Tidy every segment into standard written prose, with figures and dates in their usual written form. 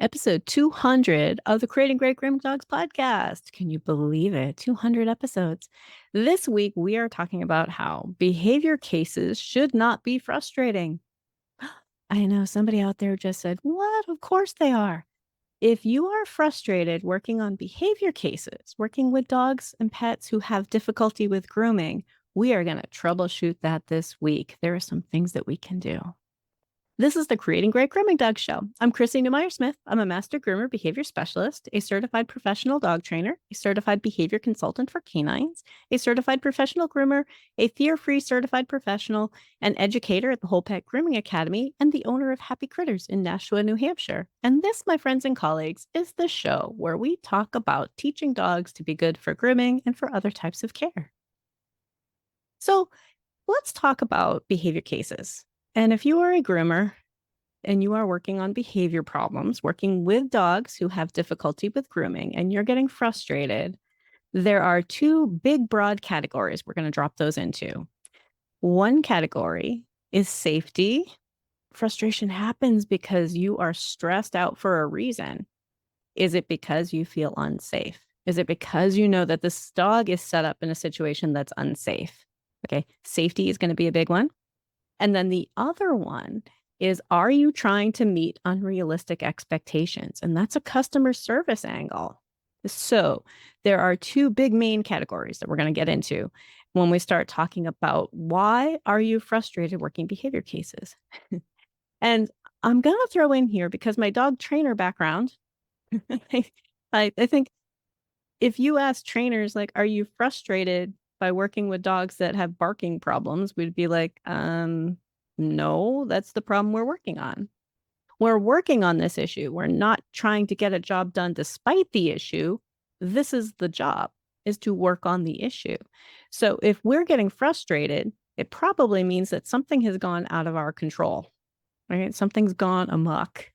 Episode 200 of the Creating Great Grim Dogs podcast. Can you believe it? 200 episodes. This week, we are talking about how behavior cases should not be frustrating. I know somebody out there just said, "What? Of course they are." If you are frustrated working on behavior cases, working with dogs and pets who have difficulty with grooming, we are going to troubleshoot that this week. There are some things that we can do. This is the Creating Great Grooming Dog Show. I'm Chrissy Newmeyer Smith. I'm a master groomer behavior specialist, a certified professional dog trainer, a certified behavior consultant for canines, a certified professional groomer, a fear-free certified professional, an educator at the Whole Pet Grooming Academy, and the owner of Happy Critters in Nashua, New Hampshire. And this, my friends and colleagues, is the show where we talk about teaching dogs to be good for grooming and for other types of care. So let's talk about behavior cases. And if you are a groomer and you are working on behavior problems, working with dogs who have difficulty with grooming, and you're getting frustrated, there are two big, broad categories we're going to drop those into. One category is safety. Frustration happens because you are stressed out for a reason. Is it because you feel unsafe? Is it because you know that this dog is set up in a situation that's unsafe? Okay, safety is going to be a big one. And then the other one is, are you trying to meet unrealistic expectations? And that's a customer service angle. So there are two big main categories that we're going to get into when we start talking about why are you frustrated working behavior cases? And I'm going to throw in here, because my dog trainer background, I think if you ask trainers, like, are you frustrated by working with dogs that have barking problems, we'd be like, no, that's the problem we're working on. We're working on this issue. We're not trying to get a job done despite the issue. This is the job, is to work on the issue. So if we're getting frustrated, it probably means that something has gone out of our control, right? Something's gone amok.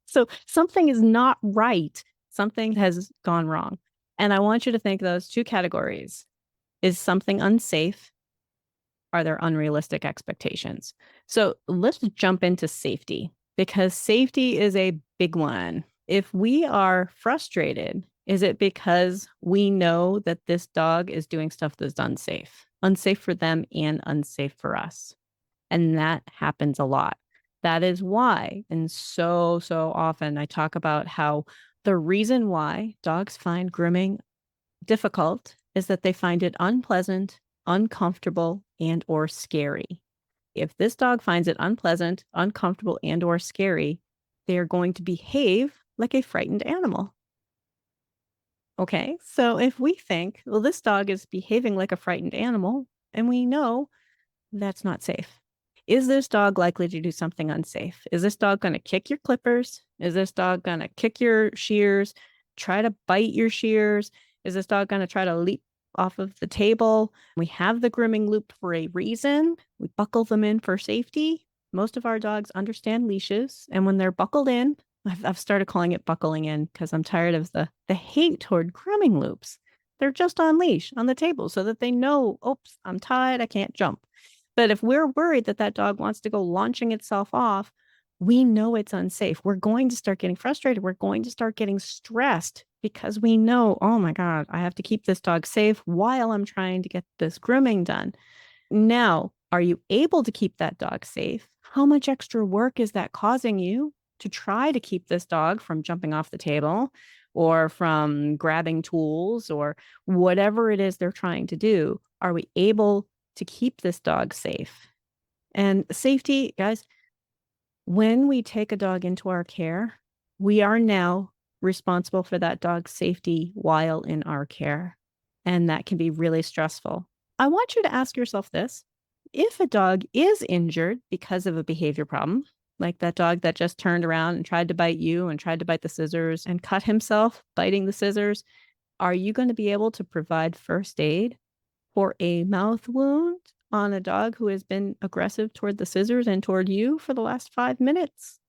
So something is not right. Something has gone wrong. And I want you to think those two categories. Is something unsafe? Are there unrealistic expectations? So let's jump into safety, because safety is a big one. If we are frustrated, is it because we know that this dog is doing stuff that's unsafe for them and unsafe for us? And that happens a lot. That is why, and so often, I talk about how the reason why dogs find grooming difficult is that they find it unpleasant, uncomfortable, and or scary. If this dog finds it unpleasant, uncomfortable, and or scary, they are going to behave like a frightened animal. Okay, so if we think, well, this dog is behaving like a frightened animal, and we know that's not safe. Is this dog likely to do something unsafe? Is this dog going to kick your clippers? Is this dog going to kick your shears, try to bite your shears? Is this dog going to try to leap off of the table? We have the grooming loop for a reason. We buckle them in for safety. Most of our dogs understand leashes. And when they're buckled in, I've started calling it buckling in because I'm tired of the hate toward grooming loops. They're just on leash on the table so that they know, oops, I'm tied, I can't jump. But if we're worried that that dog wants to go launching itself off, we know it's unsafe. We're going to start getting frustrated. We're going to start getting stressed because we know, oh my God, I have to keep this dog safe while I'm trying to get this grooming done. Now, are you able to keep that dog safe? How much extra work is that causing you to try to keep this dog from jumping off the table or from grabbing tools or whatever it is they're trying to do? Are we able to keep this dog safe? And safety, guys, when we take a dog into our care, we are now responsible for that dog's safety while in our care. And that can be really stressful. I want you to ask yourself this. If a dog is injured because of a behavior problem, like that dog that just turned around and tried to bite you and tried to bite the scissors and cut himself biting the scissors, are you going to be able to provide first aid for a mouth wound on a dog who has been aggressive toward the scissors and toward you for the last 5 minutes?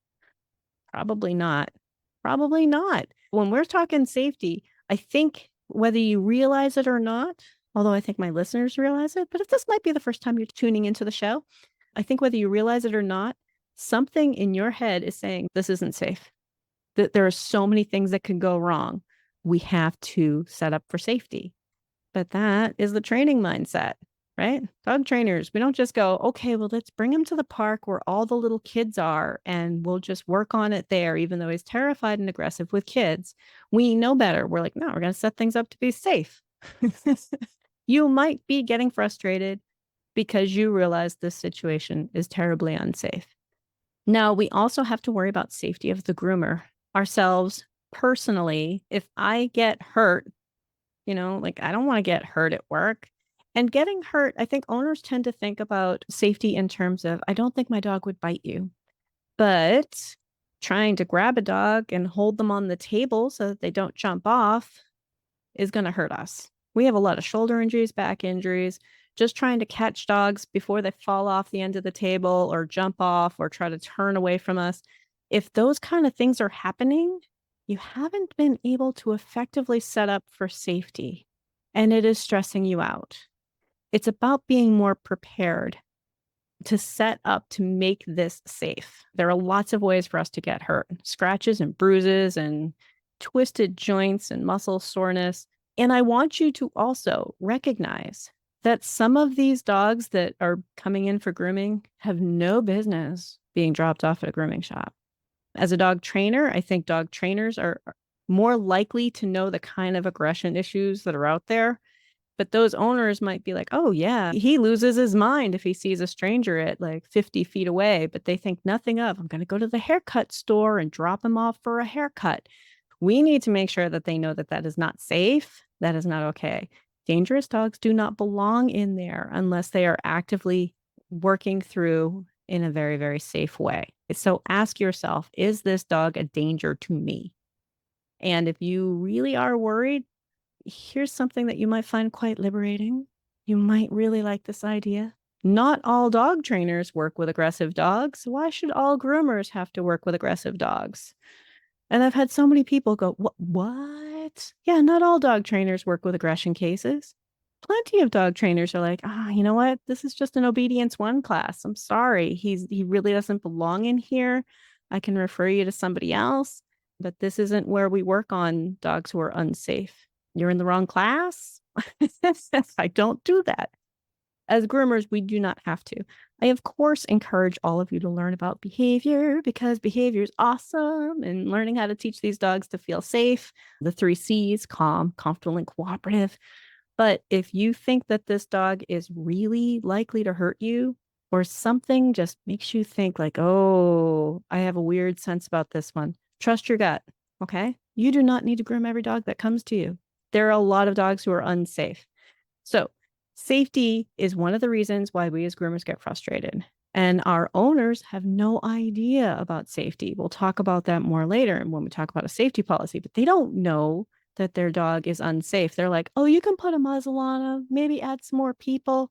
Probably not. Probably not. When we're talking safety, I think whether you realize it or not, although I think my listeners realize it, but if this might be the first time you're tuning into the show, I think whether you realize it or not, Something in your head is saying, this isn't safe. That there are so many things that can go wrong. We have to set up for safety. But that is the training mindset, right? Dog trainers, we don't just go, okay, well, let's bring him to the park where all the little kids are and we'll just work on it there, even though he's terrified and aggressive with kids. We know better. We're like, no, we're going to set things up to be safe. You might be getting frustrated because you realize this situation is terribly unsafe. Now, we also have to worry about safety of the groomer ourselves personally. If I get hurt, like I don't want to get hurt at work. And getting hurt, I think owners tend to think about safety in terms of, I don't think my dog would bite you. But trying to grab a dog and hold them on the table so that they don't jump off is going to hurt us. We have a lot of shoulder injuries, back injuries, just trying to catch dogs before they fall off the end of the table or jump off or try to turn away from us. If those kind of things are happening, you haven't been able to effectively set up for safety, and it is stressing you out. It's about being more prepared to set up to make this safe. There are lots of ways for us to get hurt, scratches and bruises and twisted joints and muscle soreness. And I want you to also recognize that some of these dogs that are coming in for grooming have no business being dropped off at a grooming shop. As a dog trainer, I think dog trainers are more likely to know the kind of aggression issues that are out there. But those owners might be like, oh, yeah, he loses his mind if he sees a stranger at like 50 feet away. But they think nothing of, I'm going to go to the haircut store and drop him off for a haircut. We need to make sure that they know that that is not safe. That is not okay. Dangerous dogs do not belong in there unless they are actively working through in a very, very safe way. So ask yourself, is this dog a danger to me? And if you really are worried, here's something that you might find quite liberating. You might really like this idea. Not all dog trainers work with aggressive dogs. Why should all groomers have to work with aggressive dogs? And I've had so many people go, what? Yeah, not all dog trainers work with aggression cases. Plenty of dog trainers are like, you know what? This is just an obedience 1 class. I'm sorry. He really doesn't belong in here. I can refer you to somebody else, but this isn't where we work on dogs who are unsafe. You're in the wrong class. I don't do that. As groomers, we do not have to. I, of course, encourage all of you to learn about behavior because behavior is awesome and learning how to teach these dogs to feel safe. The 3 C's, calm, comfortable, and cooperative. But if you think that this dog is really likely to hurt you or something just makes you think like, oh, I have a weird sense about this one, trust your gut, okay? You do not need to groom every dog that comes to you. There are a lot of dogs who are unsafe. So safety is one of the reasons why we as groomers get frustrated. And our owners have no idea about safety. We'll talk about that more later and when we talk about a safety policy, but they don't know that their dog is unsafe. They're like, oh, you can put a muzzle on him, maybe add some more people.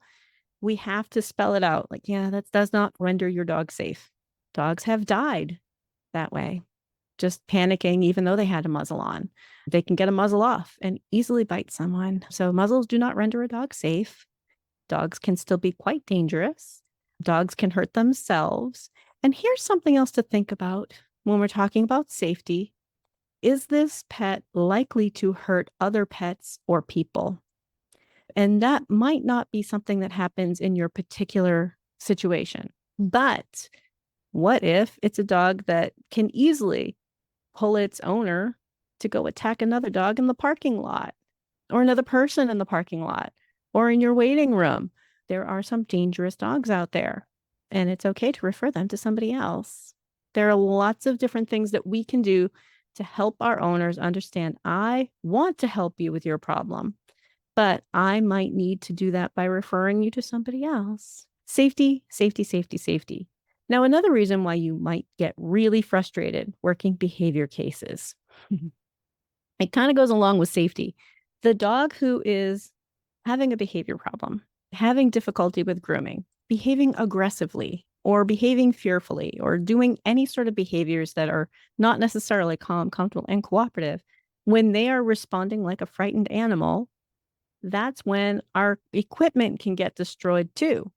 We have to spell it out. Like, yeah, that does not render your dog safe. Dogs have died that way, just panicking, even though they had a muzzle on. They can get a muzzle off and easily bite someone. So muzzles do not render a dog safe. Dogs can still be quite dangerous. Dogs can hurt themselves. And here's something else to think about when we're talking about safety. Is this pet likely to hurt other pets or people? And that might not be something that happens in your particular situation. But what if it's a dog that can easily pull its owner to go attack another dog in the parking lot or another person in the parking lot or in your waiting room? There are some dangerous dogs out there, and it's okay to refer them to somebody else. There are lots of different things that we can do to help our owners understand, I want to help you with your problem, but I might need to do that by referring you to somebody else. Safety, safety, safety, safety. Now, another reason why you might get really frustrated working behavior cases, it kind of goes along with safety. The dog who is having a behavior problem, having difficulty with grooming, behaving aggressively, or behaving fearfully, or doing any sort of behaviors that are not necessarily calm, comfortable, and cooperative, when they are responding like a frightened animal, that's when our equipment can get destroyed too.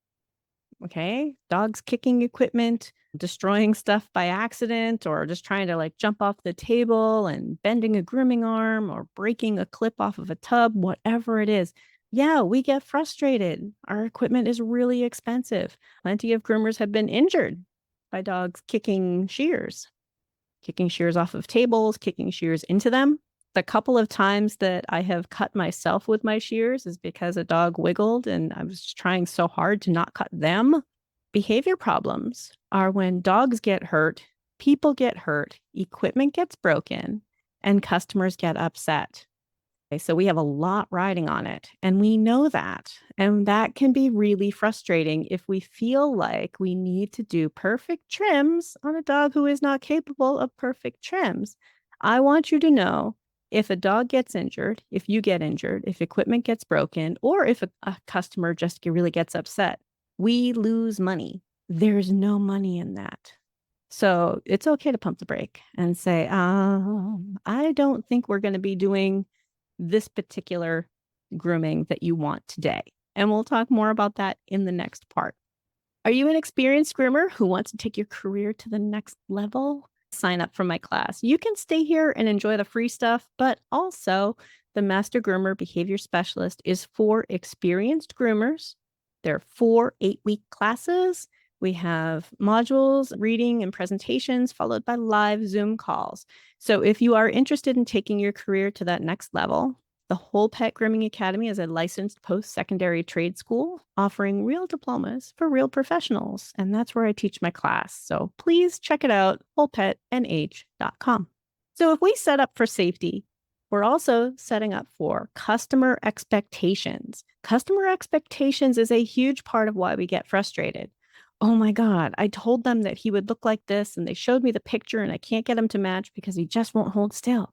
Okay? Dogs kicking equipment, destroying stuff by accident, or just trying to like jump off the table and bending a grooming arm or breaking a clip off of a tub, whatever it is. Yeah, we get frustrated. Our equipment is really expensive. Plenty of groomers have been injured by dogs kicking shears off of tables, kicking shears into them. The couple of times that I have cut myself with my shears is because a dog wiggled and I was trying so hard to not cut them. Behavior problems are when dogs get hurt, people get hurt, equipment gets broken, and customers get upset. Okay, so we have a lot riding on it, and we know that. And that can be really frustrating if we feel like we need to do perfect trims on a dog who is not capable of perfect trims. I want you to know, if a dog gets injured, if you get injured, if equipment gets broken, or if a customer just really gets upset, we lose money. There's no money in that. So it's okay to pump the brake and say, I don't think we're going to be doing this particular grooming that you want today. And we'll talk more about that in the next part. Are you an experienced groomer who wants to take your career to the next level? Sign up for my class. You can stay here and enjoy the free stuff, but also the Master Groomer Behavior Specialist is for experienced groomers. There are 4 8-week classes. We have modules, reading, and presentations, followed by live Zoom calls. So if you are interested in taking your career to that next level, the Whole Pet Grooming Academy is a licensed post-secondary trade school offering real diplomas for real professionals. And that's where I teach my class. So please check it out, wholepetnh.com. So if we set up for safety, we're also setting up for customer expectations. Customer expectations is a huge part of why we get frustrated. Oh my God, I told them that he would look like this, and they showed me the picture, and I can't get him to match because he just won't hold still.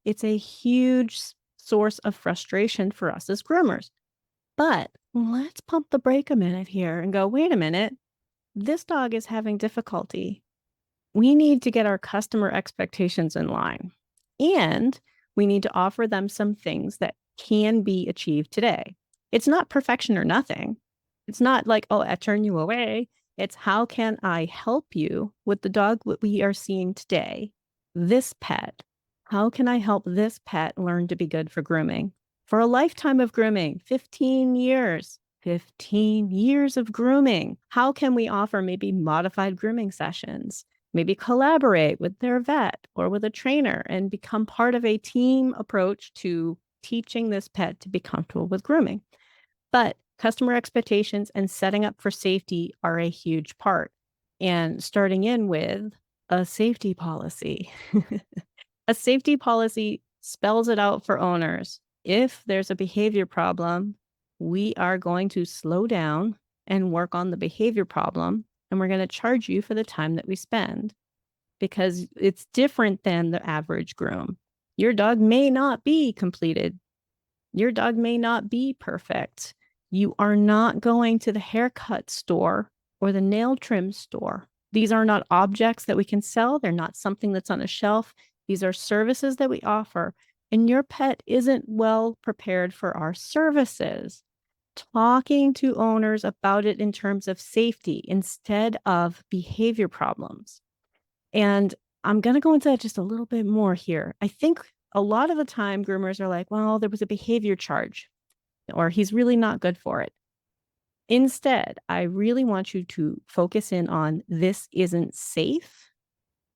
It's a huge source of frustration for us as groomers. But let's pump the brake a minute here and go, wait a minute, this dog is having difficulty. We need to get our customer expectations in line. And we need to offer them some things that can be achieved today. It's not perfection or nothing. It's not like, oh, I turn you away. It's how can I help you with the dog that we are seeing today, this pet? How can I help this pet learn to be good for grooming? For a lifetime of grooming, 15 years. 15 years of grooming. How can we offer maybe modified grooming sessions? Maybe collaborate with their vet or with a trainer and become part of a team approach to teaching this pet to be comfortable with grooming. But customer expectations and setting up for safety are a huge part. And starting in with a safety policy. A safety policy spells it out for owners. If there's a behavior problem, we are going to slow down and work on the behavior problem, and we're going to charge you for the time that we spend, because it's different than the average groom. Your dog may not be completed. Your dog may not be perfect. You are not going to the haircut store or the nail trim store. These are not objects that we can sell. They're not something that's on a shelf. These are services that we offer, and your pet isn't well prepared for our services. Talking to owners about it in terms of safety instead of behavior problems. And I'm going to go into that just a little bit more here. I think a lot of the time groomers are like, well, there was a behavior charge, or he's really not good for it. Instead, I really want you to focus in on this isn't safe,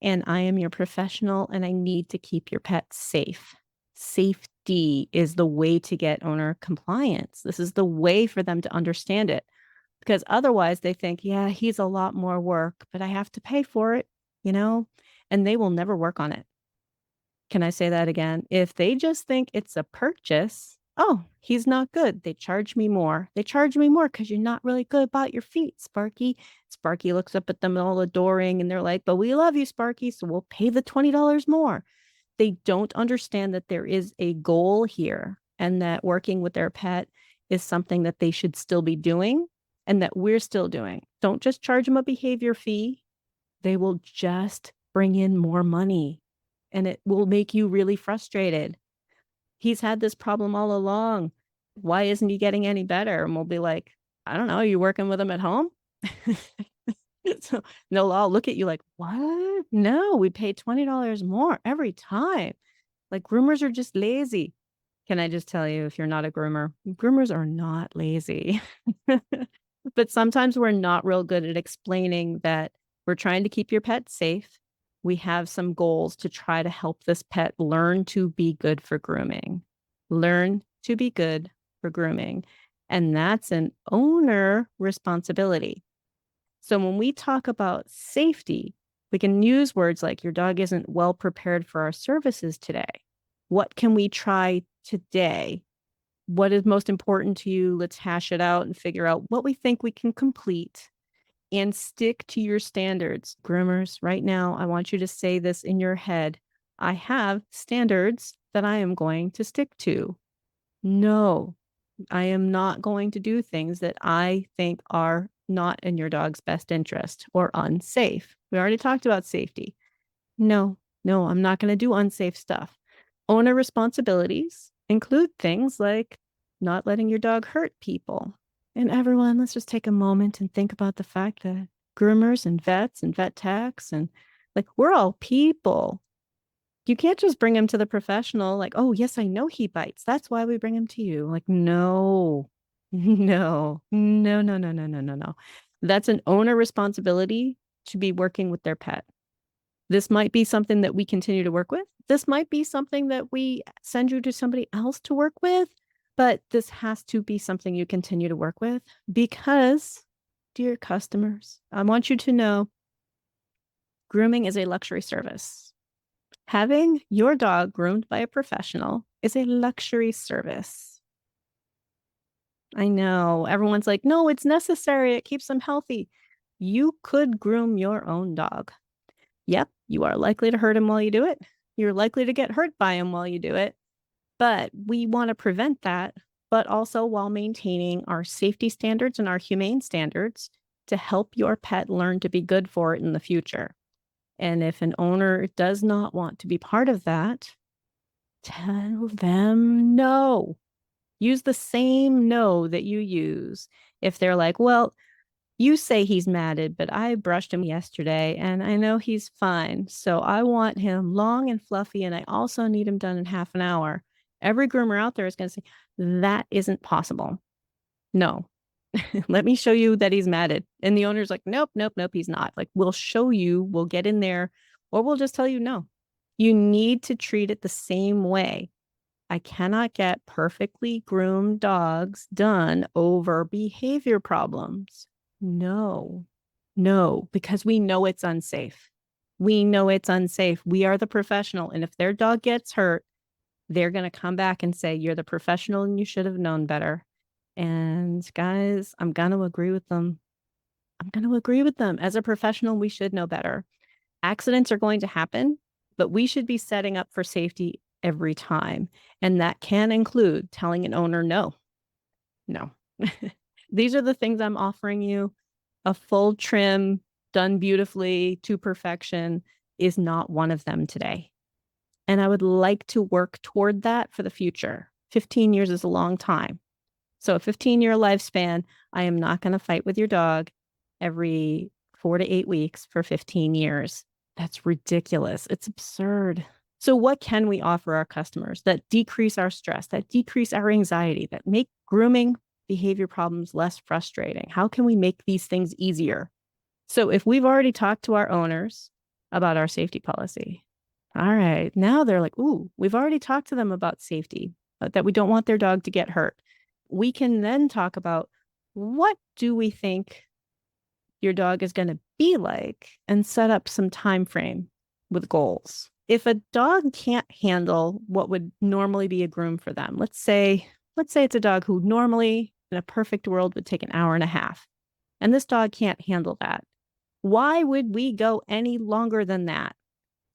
and I am your professional, and I need to keep your pet safe. Safety is the way to get owner compliance. This is the way for them to understand it, because otherwise they think, yeah, he's a lot more work, but I have to pay for it, and they will never work on it. Can I say that again? If they just think it's a purchase, oh, he's not good, they charge me more. They charge me more because you're not really good about your feet, Sparky. Sparky looks up at them all adoring, and they're like, but we love you, Sparky, so we'll pay the $20 more. They don't understand that there is a goal here, and that working with their pet is something that they should still be doing, and that we're still doing. Don't just charge them a behavior fee. They will just bring in more money, and it will make you really frustrated. He's had this problem all along. Why isn't he getting any better? And we'll be like, I don't know. Are you working with him at home? So they'll all look at you like, what? No, we pay $20 more every time. Like groomers are just lazy. Can I just tell you, if you're not a groomer, groomers are not lazy. But sometimes we're not real good at explaining that we're trying to keep your pet safe. We have some goals to try to help this pet learn to be good for grooming. Learn to be good for grooming. And that's an owner responsibility. So when we talk about safety, we can use words like your dog isn't well prepared for our services today. What can we try today? What is most important to you? Let's hash it out and figure out what we think we can complete and stick to your standards. Groomers, right now, I want you to say this in your head. I have standards that I am going to stick to. No, I am not going to do things that I think are not in your dog's best interest or unsafe. We already talked about safety. No, I'm not going to do unsafe stuff. Owner responsibilities include things like not letting your dog hurt people. And everyone, let's just take a moment and think about the fact that groomers and vet techs and like we're all people. You can't just bring him to the professional like, oh, yes, I know he bites. That's why we bring him to you. Like, no, no. That's an owner responsibility to be working with their pet. This might be something that we continue to work with. This might be something that we send you to somebody else to work with, but this has to be something you continue to work with because, dear customers, I want you to know grooming is a luxury service. Having your dog groomed by a professional is a luxury service. I know everyone's like, no, it's necessary. It keeps them healthy. You could groom your own dog. Yep, you are likely to hurt him while you do it. You're likely to get hurt by him while you do it. But we want to prevent that, but also while maintaining our safety standards and our humane standards to help your pet learn to be good for it in the future. And if an owner does not want to be part of that, tell them no. Use the same no that you use if they're like, well, you say he's matted, but I brushed him yesterday and I know he's fine. So I want him long and fluffy and I also need him done in half an hour. Every groomer out there is going to say, that isn't possible. No, let me show you that he's matted. And the owner's like, nope, he's not. Like, we'll show you, we'll get in there, or we'll just tell you no. You need to treat it the same way. I cannot get perfectly groomed dogs done over behavior problems. No, because we know it's unsafe. We know it's unsafe. We are the professional. And if their dog gets hurt, they're going to come back and say, you're the professional and you should have known better. And guys, I'm going to agree with them. As a professional, we should know better. Accidents are going to happen, but we should be setting up for safety every time. And that can include telling an owner no. These are the things I'm offering you. A full trim done beautifully to perfection is not one of them today. And I would like to work toward that for the future. 15 years is a long time. So a 15-year lifespan, I am not going to fight with your dog every 4 to 8 weeks for 15 years. That's ridiculous. It's absurd. So what can we offer our customers that decrease our stress, that decrease our anxiety, that make grooming behavior problems less frustrating? How can we make these things easier? So if we've already talked to our owners about our safety policy, all right, now they're like, ooh, we've already talked to them about safety, that we don't want their dog to get hurt. We can then talk about what do we think your dog is going to be like and set up some time frame with goals. If a dog can't handle what would normally be a groom for them, let's say it's a dog who normally in a perfect world would take an hour and a half, and this dog can't handle that. Why would we go any longer than that?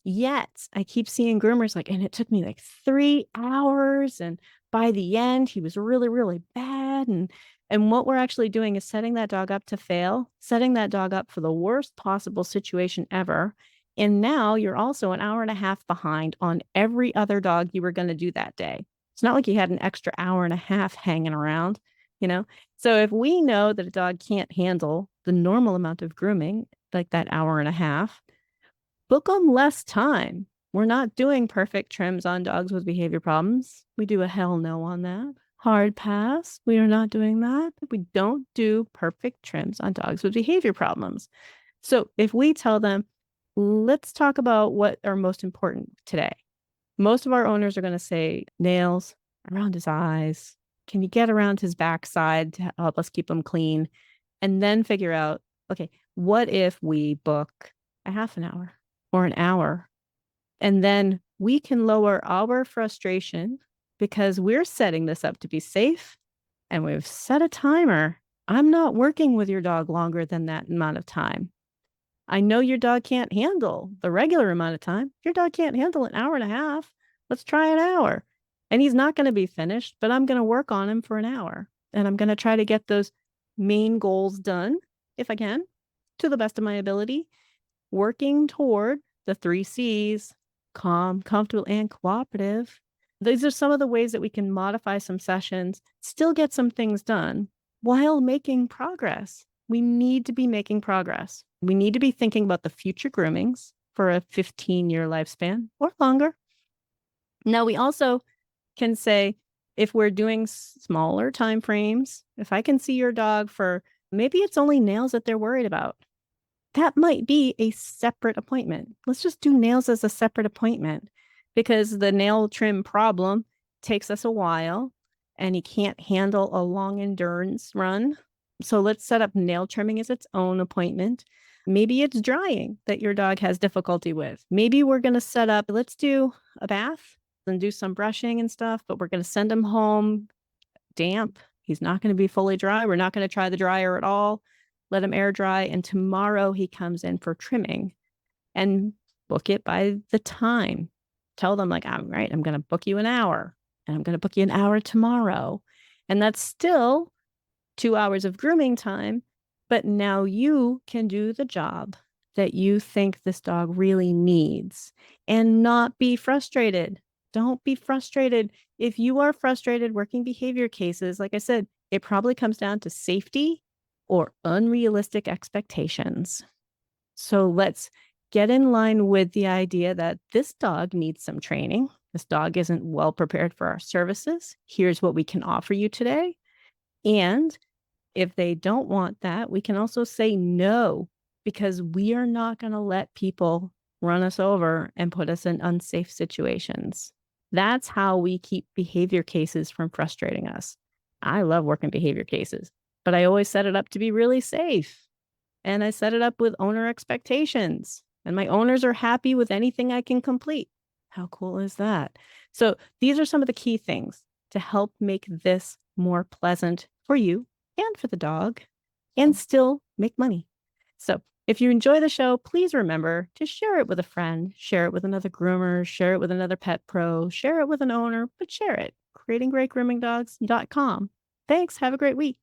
Yet I keep seeing groomers like, and it took me like 3 hours. And by the end, he was really, really bad. And what we're actually doing is setting that dog up to fail, setting that dog up for the worst possible situation ever. And now you're also an hour and a half behind on every other dog you were going to do that day. It's not like you had an extra hour and a half hanging around, you know? So if we know that a dog can't handle the normal amount of grooming, like that hour and a half, book them less time. We're not doing perfect trims on dogs with behavior problems. We do a hell no on that. Hard pass. We are not doing that. We don't do perfect trims on dogs with behavior problems. So if we tell them, let's talk about what are most important today. Most of our owners are going to say nails around his eyes. Can you get around his backside to help us keep him clean? And then figure out, okay, what if we book a half an hour or an hour? And then we can lower our frustration because we're setting this up to be safe and we've set a timer. I'm not working with your dog longer than that amount of time. I know your dog can't handle the regular amount of time. Your dog can't handle an hour and a half. Let's try an hour. And he's not going to be finished, but I'm going to work on him for an hour. And I'm going to try to get those main goals done, if I can, to the best of my ability, working toward the 3 C's: calm, comfortable, and cooperative. These are some of the ways that we can modify some sessions, still get some things done while making progress. We need to be making progress. We need to be thinking about the future groomings for a 15-year lifespan or longer. Now, we also can say, if we're doing smaller time frames, if I can see your dog for maybe it's only nails that they're worried about, that might be a separate appointment. Let's just do nails as a separate appointment because the nail trim problem takes us a while and he can't handle a long endurance run. So let's set up nail trimming as its own appointment. Maybe it's drying that your dog has difficulty with. Maybe we're going to set up, let's do a bath and do some brushing and stuff, but we're going to send him home damp. He's not going to be fully dry. We're not going to try the dryer at all. Let him air dry. And tomorrow he comes in for trimming and book it by the time. Tell them like, I'm right. I'm going to book you an hour and I'm going to book you an hour tomorrow. And that's still 2 hours of grooming time. But now you can do the job that you think this dog really needs and not be frustrated. Don't be frustrated. If you are frustrated working behavior cases, like I said, it probably comes down to safety or unrealistic expectations. So let's get in line with the idea that this dog needs some training. This dog isn't well prepared for our services. Here's what we can offer you today. And if they don't want that, we can also say no, because we are not going to let people run us over and put us in unsafe situations. That's how we keep behavior cases from frustrating us. I love working behavior cases, but I always set it up to be really safe. And I set it up with owner expectations. And my owners are happy with anything I can complete. How cool is that? So these are some of the key things to help make this more pleasant for you and for the dog and still make money. So if you enjoy the show, please remember to share it with a friend, share it with another groomer, share it with another pet pro, share it with an owner, but share it. CreatingGreatGroomingDogs.com. Thanks. Have a great week.